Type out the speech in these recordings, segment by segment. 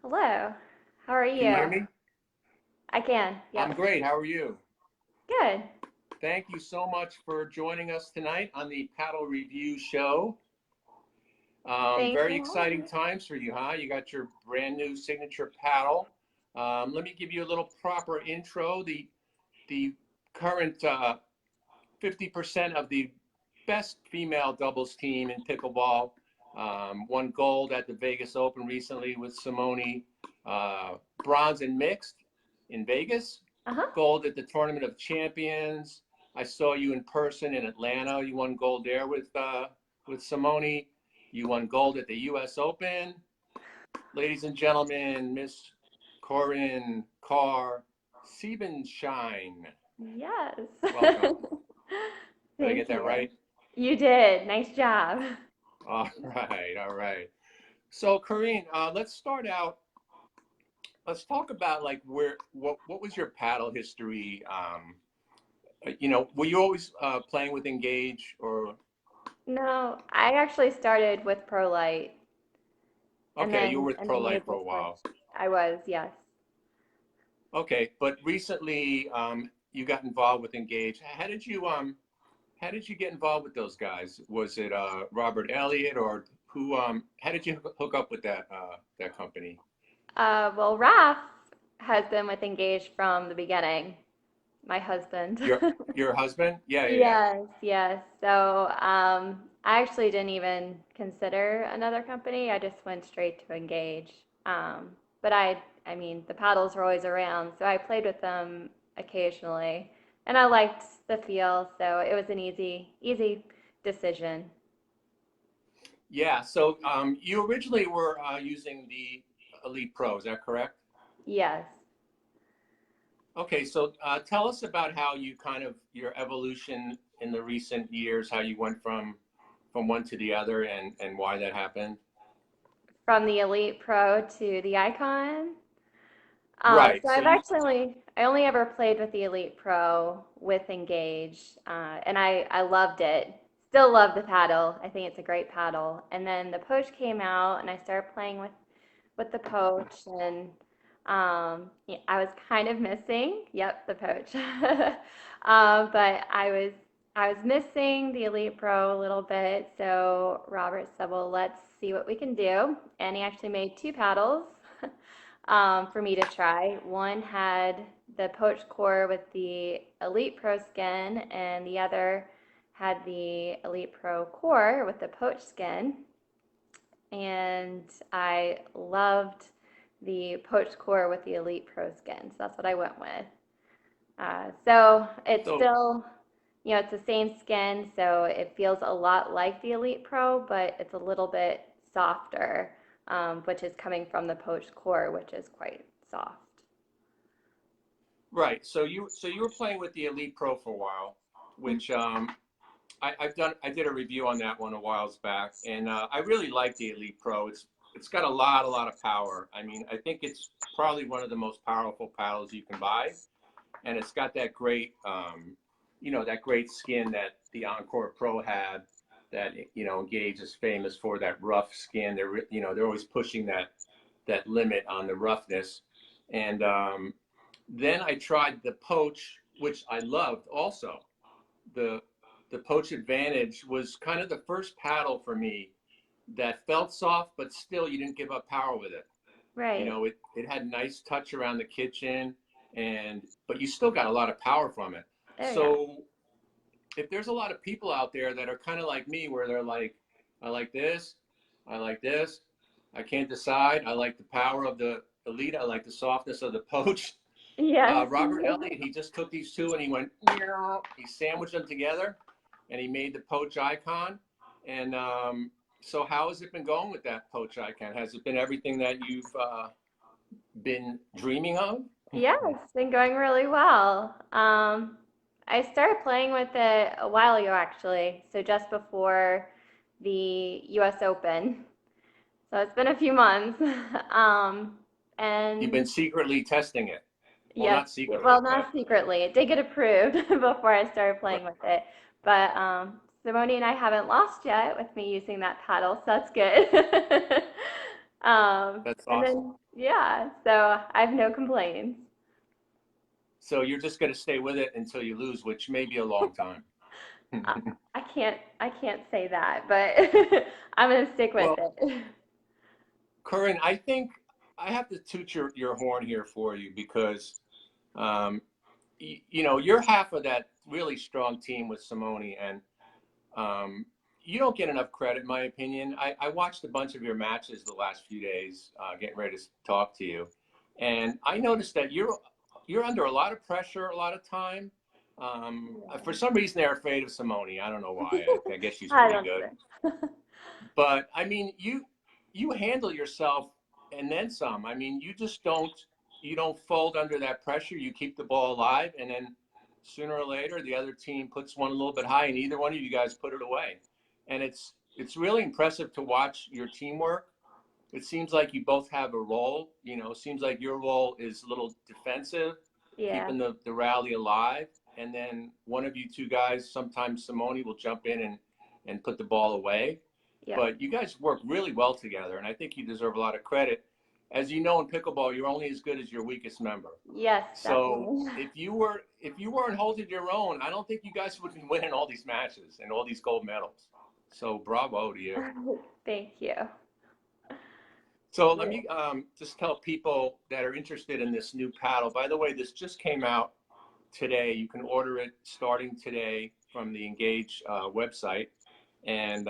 Hello. How are Can you hear you? me? I can. I'm Yep. great. How are you? Good. Thank you so much for joining us tonight on the Paddle Review Show. Thanks Very for having exciting me. times for you, huh? You got your brand new signature paddle. Let me give you a little proper intro. The current 50% of the best female doubles team in pickleball won gold at the Vegas Open recently with Simoni, bronze and mixed in Vegas, Uh-huh. gold at the Tournament of Champions. I saw you in person in Atlanta. You won gold there with Simoni. You won gold at the U.S. Open. Ladies and gentlemen, Miss Corrine Carr, Siebenshine. Yes. Welcome. Did I Thank get that you. right? You did. Nice job. All right, all right. So, Karine, let's start out. Let's talk about like what was your paddle history? Were you always playing with Engage or No, I actually started with Pro Light and okay, you then were with and Pro then Life made for the a while. switch. I was, yes. Okay, but recently you got involved with Engage. How did you get involved with those guys? Was it Robert Elliott or who? How did you hook up with that company? Well, Raph has been with Engage from the beginning, my husband. Your husband? Yeah, yeah, yeah. Yes, yes. So, I actually didn't even consider another company. I just went straight to Engage. But I mean, the paddles were always around, so I played with them occasionally, and I liked the feel, so it was an easy decision. Yeah, so you originally were using the Elite Pro, is that correct? Yes. Okay, so tell us about how you kind of your evolution in the recent years, how you went from one to the other, and why that happened. From the Elite Pro to the Icon. Right. So So I only ever played with the Elite Pro with Engage, and I loved it. Still love the paddle. I think it's a great paddle. And then the Poach came out, and I started playing with the Poach, and yeah, I was kind of missing. Yep, the Poach. But I was missing the Elite Pro a little bit. So Robert said, "Well, let's see what we can do," and he actually made two paddles. For me to try. One had the Poach core with the Elite Pro skin, and the other had the Elite Pro core with the Poach skin. And I loved the Poach core with the Elite Pro skin, so that's what I went with. So it's so still, it's the same skin, so it feels a lot like the Elite Pro, but it's a little bit softer, which is coming from the poached core, which is quite soft. right. So you were playing with the Elite Pro for a while, which I did a review on that one a whiles back, and I really like the Elite Pro. It's got a lot of power. I mean, I think it's probably one of the most powerful paddles you can buy, and it's got that great that great skin that the Encore Pro had. That Engage is famous for that rough skin. They're always pushing that limit on the roughness, and then I tried the Poach, which I loved also. The the Poach Advantage was kind of the first paddle for me that felt soft, but still you didn't give up power with it. Right. It had nice touch around the kitchen, and but you still got a lot of power from it. Oh, yeah. So if there's a lot of people out there that are kind of like me, where they're like, I like this, I like this, I can't decide. I like the power of the Elite. I like the softness of the Poach. Yes. Robert Elliott, he just took these two and he went, he sandwiched them together, and he made the Poach Icon. And so, how has it been going with that Poach Icon? Has it been everything that you've been dreaming of? Yeah, it's been going really well. I started playing with it a while ago, actually, so just before the US Open. So it's been a few months. You've And been secretly testing it. Well, yes, not secretly, well, but not secretly. It did get approved before I started right. playing with it. But Simoni and I haven't lost yet with me using that paddle, so that's good. That's And awesome. then, yeah, so I have no complaints. So you're just going to stay with it until you lose, which may be a long time. I, I can't say that, but I'm gonna stick with Well, it. Corinne, I think I have to toot your horn here for you because, um, you're half of that really strong team with Simoni, and um, you don't get enough credit, in my opinion. I watched a bunch of your matches the last few days, getting ready to talk to you, and I noticed that you're under a lot of pressure a lot of time. For some reason, they're afraid of Simoni. I don't know why. I guess she's I pretty don't good, know. but I mean, you handle yourself and then some. I mean, you don't fold under that pressure. You keep the ball alive, and then sooner or later, the other team puts one a little bit high, and either one of you guys put it away. And it's really impressive to watch your teamwork. It seems like you both have a role. It seems like your role is a little defensive, Yeah, keeping the rally alive, and then one of you two guys, sometimes Simone, will jump in and put the ball away. yep. But you guys work really well together, and I think you deserve a lot of credit. As you know, in pickleball, you're only as good as your weakest member. Yes, So definitely. if you weren't holding your own, I don't think you guys would be winning all these matches and all these gold medals. So bravo to you. Thank you. So let Yeah. me just tell people that are interested in this new paddle. By the way, this just came out today. You can order it starting today from the Engage website. And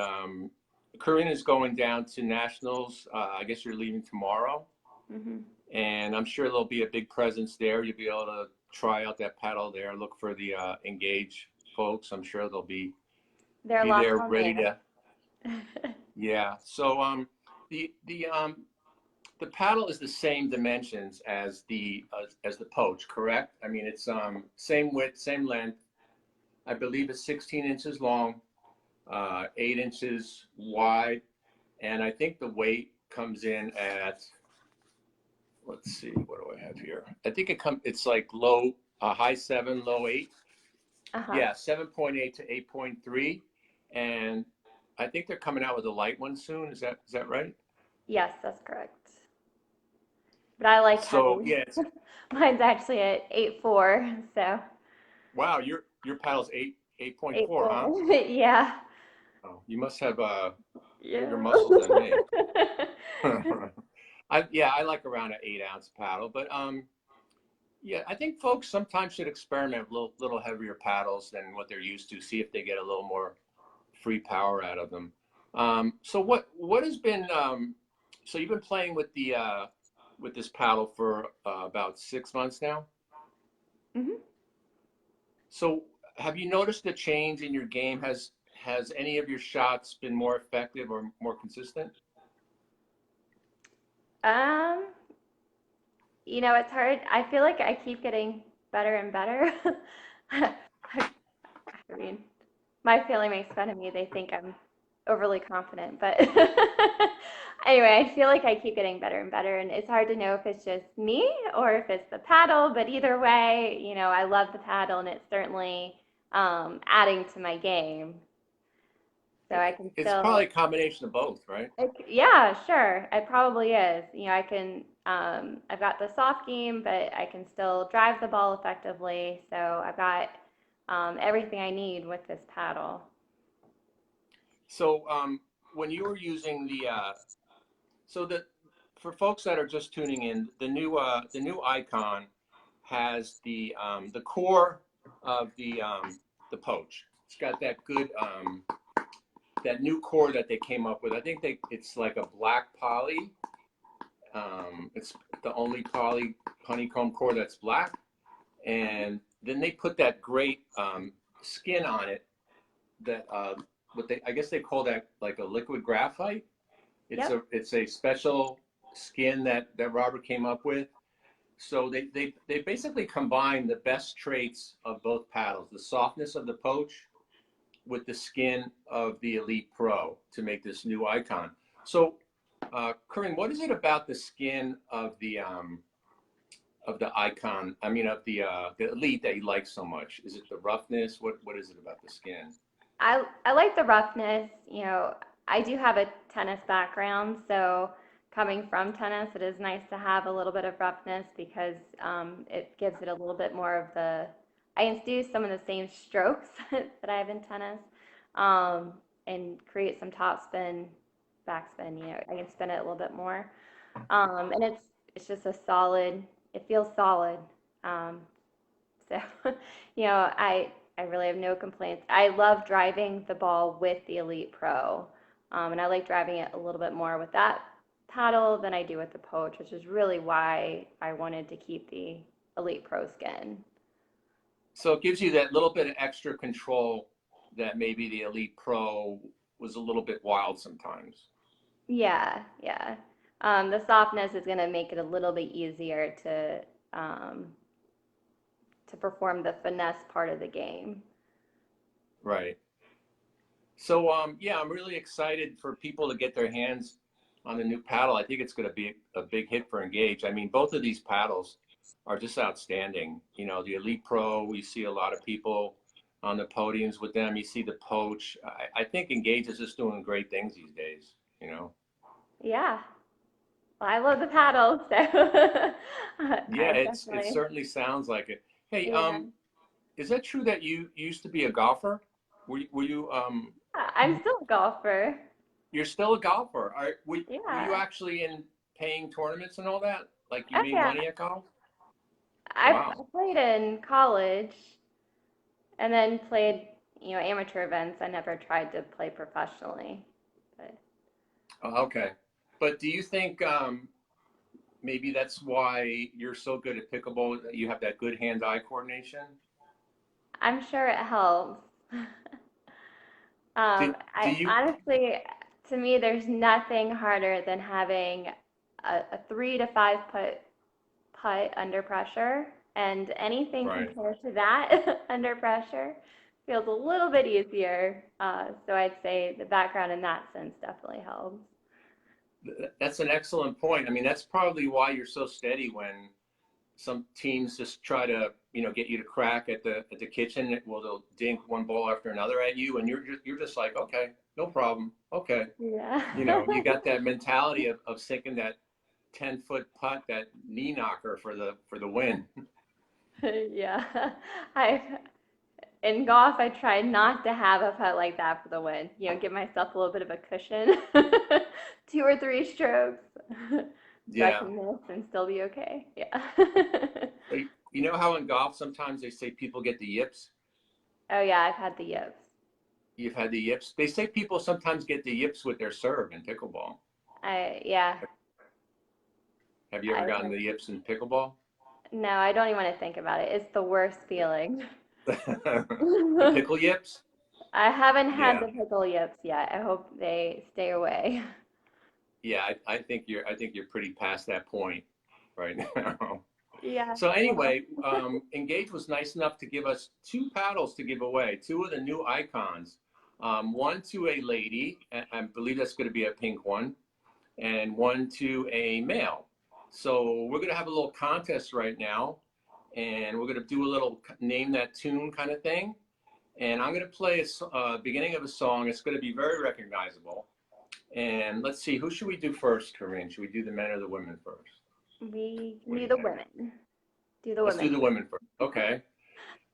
Corinne is going down to nationals. I guess you're leaving tomorrow, Hmm. and I'm sure there'll be a big presence there. You'll be able to try out that paddle there. Look for the Engage folks. I'm sure they'll be There are be lots there on ready there. to. Yeah. So the paddle is the same dimensions as the Poach, correct? I mean, it's same width, same length. I believe it's 16 inches long, 8 inches wide, and I think the weight comes in at, let's see, what do I have here? I think it's like high seven, low eight. Uh-huh. Yeah, 7.8 to 8.3, and I think they're coming out with a light one soon. Is that right? Yes, that's correct. But I like So heavy. yeah, Mine's actually at 8.4, so wow, your paddle's 8.4, huh? 8.4. Yeah. Oh, you must have bigger Yeah. muscles than me. I like around an 8 ounce paddle, but yeah, I think folks sometimes should experiment with little heavier paddles than what they're used to, see if they get a little more free power out of them. So what has been so you've been playing with this paddle for about 6 months now. Hmm. So have you noticed a change in your game? Has any of your shots been more effective or more consistent? Um, it's hard. I feel like I keep getting better and better. I mean, my family makes fun of me. They think I'm overly confident, but anyway, I feel like I keep getting better and better, and it's hard to know if it's just me or if it's the paddle. But either way, I love the paddle, and it's certainly adding to my game. So I can It's probably still, a combination of both, right? yeah, sure, it probably is. I can, I've got the soft game, but I can still drive the ball effectively. So I've got everything I need with this paddle. So when you were using so that for folks that are just tuning in, the new icon has the core of the Poach. It's got that new core that they came up with. I think it's like a black poly. It's the only poly honeycomb core that's black, and then they put that great skin on it that what they I guess they call that like a liquid graphite. It's Yep. a special skin that Robert came up with. So they basically combine the best traits of both paddles, the softness of the Poach with the skin of the Elite Pro to make this new icon. So, Corinne, what is it about the skin of the icon? I mean, of the Elite that you like so much? Is it the roughness? What is it about the skin? I like the roughness. I do have a tennis background, so coming from tennis, it is nice to have a little bit of roughness because it gives it a little bit more of the. I can do some of the same strokes that I have in tennis, um, and create some topspin, backspin. You know, I can spin it a little bit more, and it's just a solid. It feels solid. Um, so, I really have no complaints. I love driving the ball with the Elite Pro, and I like driving it a little bit more with that paddle than I do with the Poach, which is really why I wanted to keep the Elite Pro skin. So it gives you that little bit of extra control that maybe the Elite Pro was a little bit wild sometimes. Yeah, yeah. The softness is going to make it a little bit easier um, to perform the finesse part of the game. Right. So yeah, I'm really excited for people to get their hands on the new paddle. I think it's going to be a big hit for Engage. I mean, both of these paddles are just outstanding. You know, the Elite Pro, we see a lot of people on the podiums with them. You see the Poach. I think Engage is just doing great things these days, you know. Yeah. Well, I love the paddle, so Yeah, I it definitely, certainly sounds like it. Hey, yeah. is that true that you used to be a golfer? Were you I'm still a golfer. you're still a golfer? Were you Yeah. actually in paying tournaments and all that? Like you Oh made yeah. money at golf? I Wow. played in college and then played, amateur events. I never tried to play professionally. But Okay. But do you think maybe that's why you're so good at pickleball? That you have that good hand-eye coordination? I'm sure it helps. Do I you? honestly, to me, there's nothing harder than having a 3 to 5 putt under pressure, and anything Right. compared to that under pressure feels a little bit easier. So I'd say the background in that sense definitely helps. That's an excellent point. I mean, that's probably why you're so steady when some teams just try to, get you to crack at the kitchen. Well, they'll dink one ball after another at you, and you're just like, okay, no problem, okay. Yeah. You got that mentality of sinking that 10-foot putt, that knee knocker for the win. Yeah. I in golf I try not to have a putt like that for the win. Give myself a little bit of a cushion. 2 or 3 strokes. So I Yeah. can miss and still be okay. Yeah. But you know how in golf sometimes they say people get the yips? Oh yeah, I've had the yips. You've had the yips. They say people sometimes get the yips with their serve in pickleball. Yeah, Have you ever I gotten the yips in pickleball? no, I don't even want to think about it. It's the worst feeling. The pickle yips? I haven't had Yeah. the pickle yips yet. I hope they stay away. Yeah, I think you're pretty past that point right now. Yeah, So well, anyway, Engage was nice enough to give us two paddles to give away, two of the new icons. One to a lady, and I believe that's going to be a pink one, and one to a male. So we're going to have a little contest right now, and we're going to do a little name that tune kind of thing. And I'm going to play a beginning of a song. It's going to be very recognizable. And let's see, who should we do first, Corinne? Should we do the men or the women first? we can What do do you the think? women. Do the Let's do women. the women first. Okay.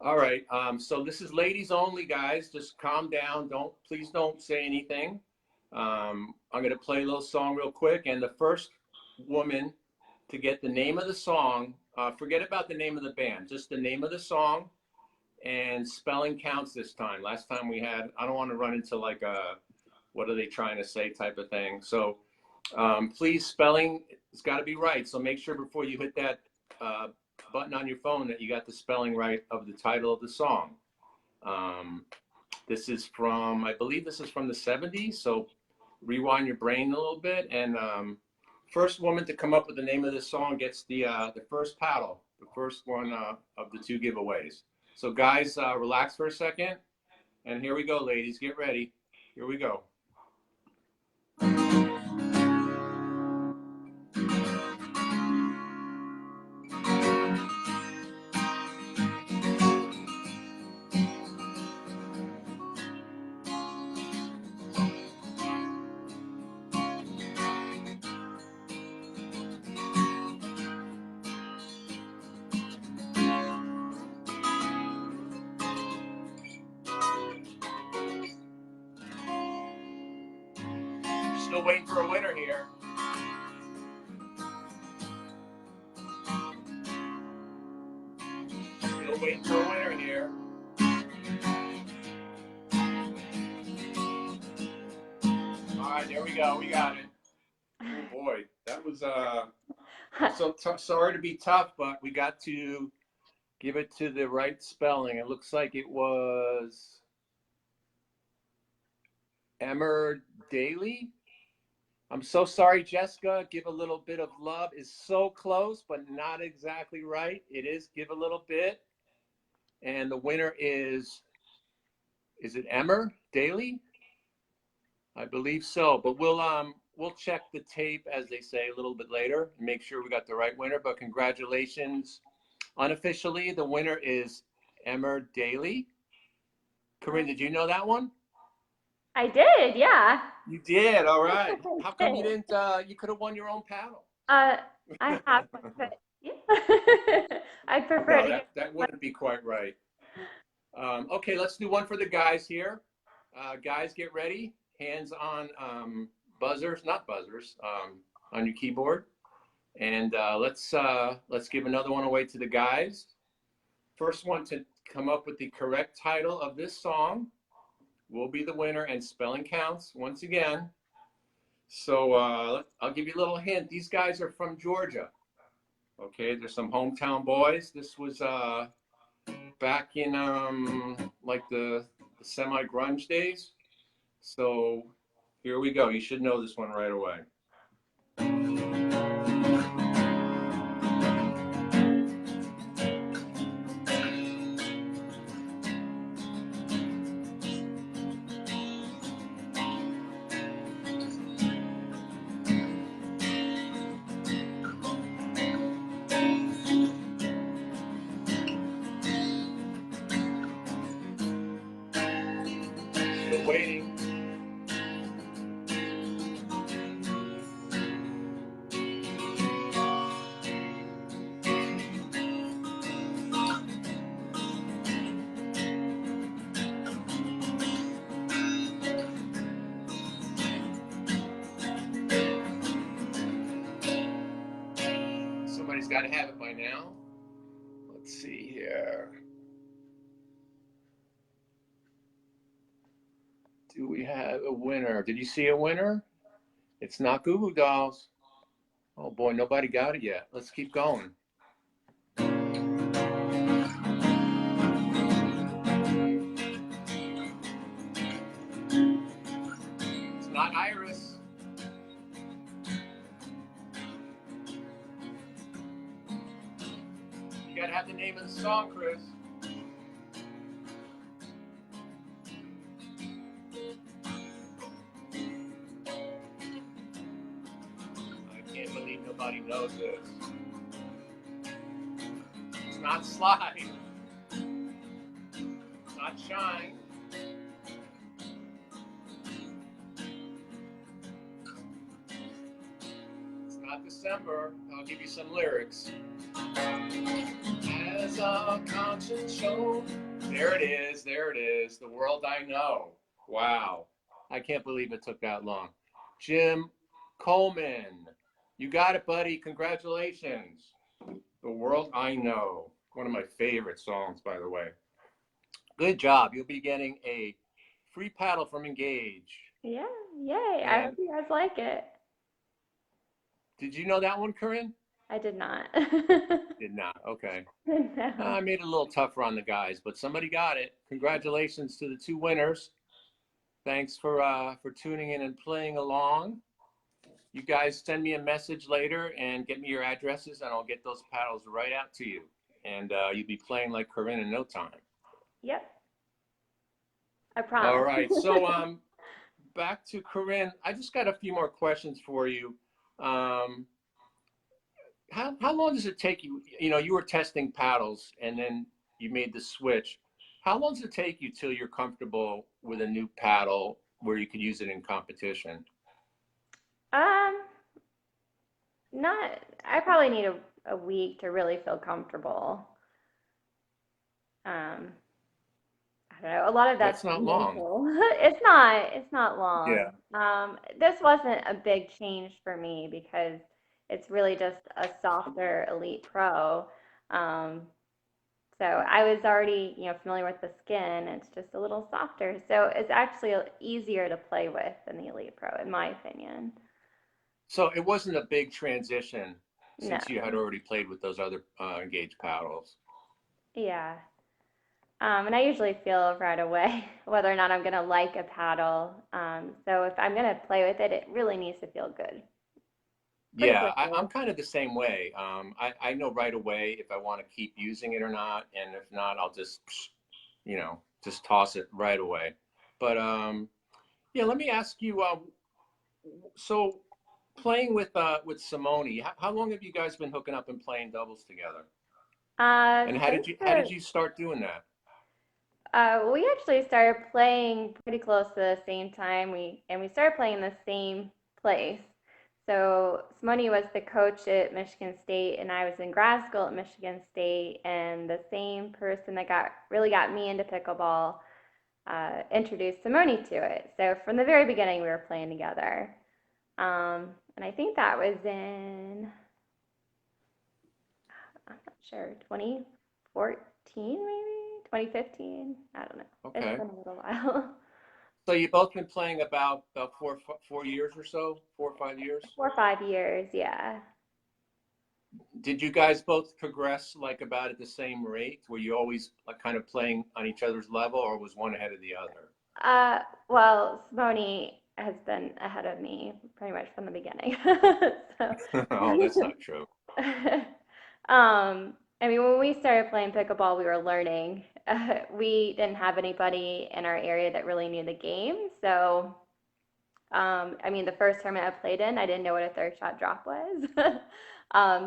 All right. So this is ladies only, guys. Just calm down. Please don't say anything. I'm going to play a little song real quick. And the first woman to get the name of the song, forget about the name of the band, just the name of the song, and spelling counts this time. Last time we had, I don't want to run into like a, what are they trying to say type of thing. So please, spelling, it's got to be right. So make sure before you hit that uh, button on your phone that you got the spelling right of the title of the song. Um, I believe this is from the 70s. So rewind your brain a little bit. And first woman to come up with the name of this song gets the first paddle, the first one of the two giveaways. So guys, relax for a second. And here we go, ladies. Get ready. Here we go. Still waiting for a winner here. Still waiting for a winner here. All right, there we go. We got it. Oh boy, that was sorry to be tough, but we got to give it to the right spelling. It looks like it was Emmer Daly. I'm so sorry, Jessica. Give a little bit of love is so close, but not exactly right. It is give a little bit. And the winner is it Emmer Daly? I believe so, but we'll check the tape, as they say, a little bit later and make sure we got the right winner. But congratulations. Unofficially, the winner is Emmer Daly. Corinne, did you know that one? I did, yeah. You did, all right. How come you didn't, you could have won your own paddle? I have one, but yeah. I prefer No, to that wouldn't be quite right. Okay, let's do one for the guys here. Guys, get ready. Hands on buzzers, not buzzers, on your keyboard. And let's give another one away to the guys. First one to come up with the correct title of this song will be the winner, and spelling counts once again. So I'll give you a little hint. These guys are from Georgia. Okay, there's some hometown boys. This was back in like the semi-grunge days. So here we go. You should know this one right away. Still waiting. Somebody's got to have it by now. Let's see here. Do we have a winner? Did you see a winner? It's not Goo Goo Dolls. Oh boy, nobody got it yet. Let's keep going. It's not Iris. You gotta have the name of the song, Chris. I can't believe nobody knows this. It's not Slide. It's not Shine. It's not December. I'll give you some lyrics. As our conscience shown. There it is. There it is. The World I Know. Wow. I can't believe it took that long. Jim Coleman. You got it, buddy. Congratulations. The World I Know. One of my favorite songs, by the way. Good job. You'll be getting a free paddle from Engage. Yeah, yay. I hope you guys like it. Did you know that one, Corinne? I did not. Did not. Okay. No. I made it a little tougher on the guys, but somebody got it. Congratulations to the two winners. Thanks for tuning in and playing along. You guys send me a message later and get me your addresses, and I'll get those paddles right out to you. And you'll be playing like Corinne in no time. Yep. I promise. All right. So back to Corinne. I just got a few more questions for you. How long does it take you? You know, you were testing paddles and then you made the switch. How long does it take you till you're comfortable with a new paddle where you could use it in competition? Not, I probably need a week to really feel comfortable. I don't know, a lot of that's That's not long. mental. It's not Yeah. long. This wasn't a big change for me because it's really just a softer Elite Pro. Um, so I was already, familiar with the skin. It's just a little softer. So it's actually easier to play with than the Elite Pro, in my opinion. So it wasn't a big transition No. since you had already played with those other Engage paddles. Yeah. And I usually feel right away whether or not I'm going to like a paddle. So if I'm going to play with it, it really needs to feel good pretty Yeah, quickly. I'm kind of the same way. I know right away if I want to keep using it or not, and if not, I'll just, just toss it right away. But yeah, let me ask you. So, playing with Simoni, how long have you guys been hooking up and playing doubles together? And Since how did the you start doing that? we actually started playing pretty close to the same time. We started playing in the same place. So Simone was the coach at Michigan State, and I was in grad school at Michigan State. And the same person that got me into pickleball introduced Simone to it. So from the very beginning, we were playing together. And I think that was in, I'm not sure, 2014 maybe, 2015. I don't know. It's Okay. been a little while. So you've both been playing about 4 years or so, 4 or 5 years. 4 or 5 years, yeah. Did you guys both progress like about at the same rate? Were you always like kind of playing on each other's level, or was one ahead of the other? Uh, well, Simone has been ahead of me pretty much from the beginning. So, Oh, that's not true. I mean, when we started playing pickleball, we were learning. We didn't have anybody in our area that really knew the game. So, I mean, the first tournament I played in, I didn't know what a third shot drop was.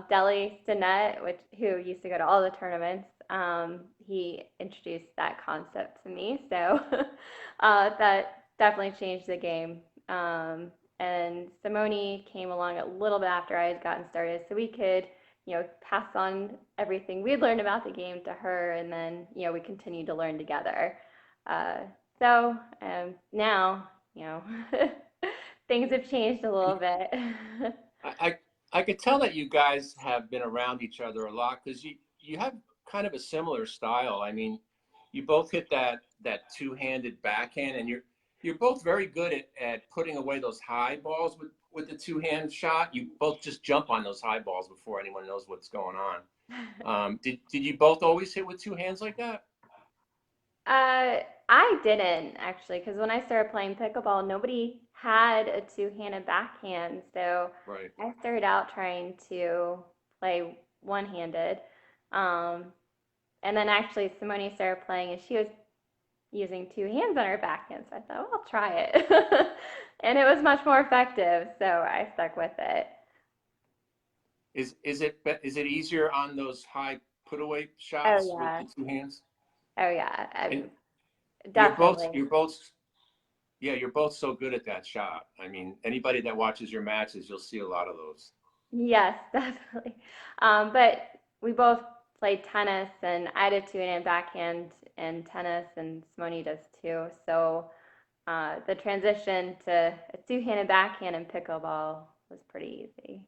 Deli Stinnett, who used to go to all the tournaments, he introduced that concept to me. So that definitely changed the game. And Simone came along a little bit after I had gotten started, so we could, pass on everything we'd learned about the game to her, and then, we continued to learn together. Uh, so now, things have changed a little bit. I, I I could tell that you guys have been around each other a lot because you have kind of a similar style. I mean, you both hit that two-handed backhand, and you're both very good at putting away those high balls with the two-hand shot. You both just jump on those high balls before anyone knows what's going on. Did you both always hit with two hands like that? I didn't actually, because when I started playing pickleball, nobody had a two-handed backhand. So Right. I started out trying to play one-handed. Um, and then actually Simone started playing and she was using two hands on her backhand. So I thought, well, I'll try it. And it was much more effective. So I stuck with it. Is it easier on those high put away Oh, shots with yeah. the two hands? Oh, yeah. And you're both Definitely. you're both yeah, you're both so good at that shot. I mean, anybody that watches your matches, you'll see a lot of those. Yes, definitely. But we both played tennis, and I did two-handed backhand in tennis, and Simone does too. So the transition to a two-handed backhand in pickleball was pretty easy.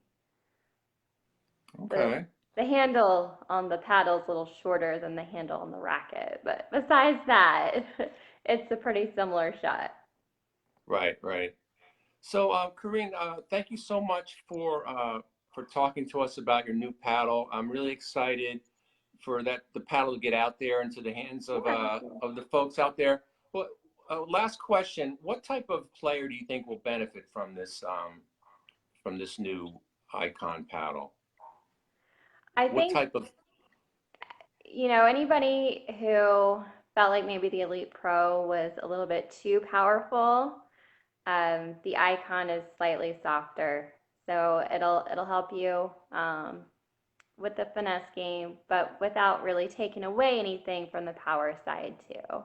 The Okay. the handle on the paddle is a little shorter than the handle on the racket, but besides that, it's a pretty similar shot. Right, right. So, Karine, thank you so much for talking to us about your new paddle. I'm really excited for the paddle to get out there into the hands Yeah, thank you. of the folks out there. Well, last question: what type of player do you think will benefit from this new Icon paddle? I What think, type of anybody who felt like maybe the Elite Pro was a little bit too powerful, the Icon is slightly softer, so it'll help you with the finesse game, but without really taking away anything from the power side too.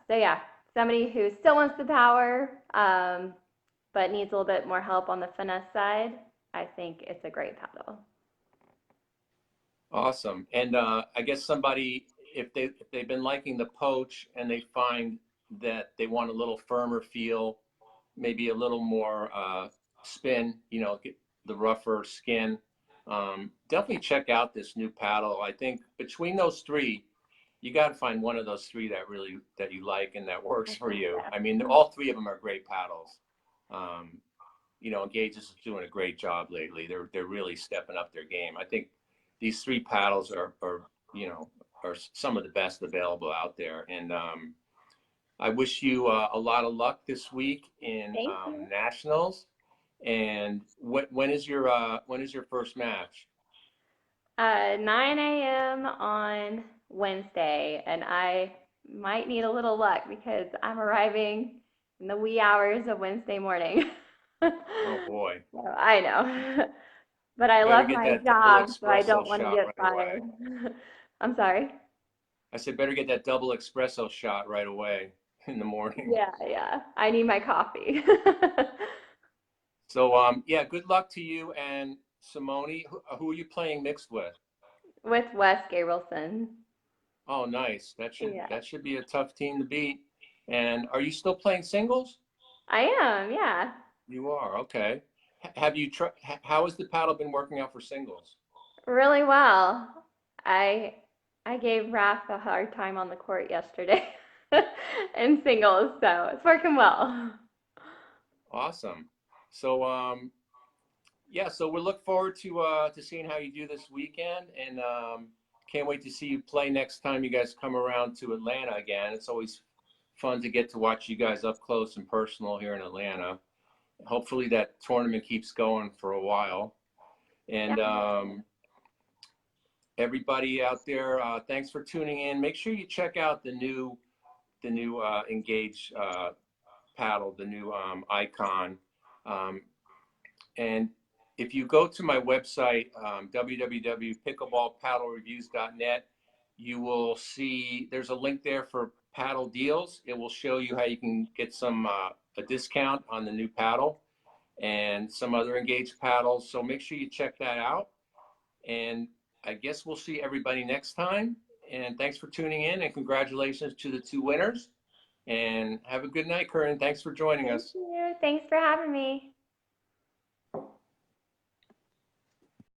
So yeah, somebody who still wants the power, but needs a little bit more help on the finesse side, I think it's a great paddle. Awesome. And I guess somebody if they've been liking the Poach and they find that they want a little firmer feel, maybe a little more spin, you know, get the rougher skin. Definitely check out this new paddle. I think between those three, you got to find one of those three that you like and that works I for think you. I mean, so. all three of them are great paddles. You know, Engage is doing a great job lately. They're really stepping up their game. I think these three paddles are you know, are some of the best available out there. And I wish you a lot of luck this week in Thank you. nationals. And when is your first match? 9 a.m. on Wednesday, and I might need a little luck because I'm arriving in the wee hours of Wednesday morning. Oh boy, So I know. But I better love get my that double job, so I espresso don't want to shot get right fired. away. I'm sorry. I said better get that double espresso shot right away in the morning. Yeah, yeah. I need my coffee. So yeah, good luck to you and Simoni. Who are you playing mixed with? With Wes Gabrielson. Oh, nice. Yeah. That should be a tough team to beat. And are you still playing singles? I am, yeah. You are. Okay. Have you tried? How has the paddle been working out for singles? Really well. I I gave Raph a hard time on the court yesterday in singles, so it's working well. Awesome. So yeah, so we look forward to seeing how you do this weekend, and can't wait to see you play next time you guys come around to Atlanta again. It's always fun to get to watch you guys up close and personal here in Atlanta. Hopefully that tournament keeps going for a while. Yeah, And everybody out there, thanks for tuning in. Make sure you check out the new Engage paddle, the new Icon. Um, and if you go to my website, www.pickleballpaddlereviews.net, you will see there's a link there for paddle deals. It will show you how you can get some a discount on the new paddle and some other Engage paddles. So make sure you check that out. And I guess we'll see everybody next time. And thanks for tuning in, and congratulations to the two winners. And have a good night, Corinne. Thanks for joining thank us. you. Thanks for having me.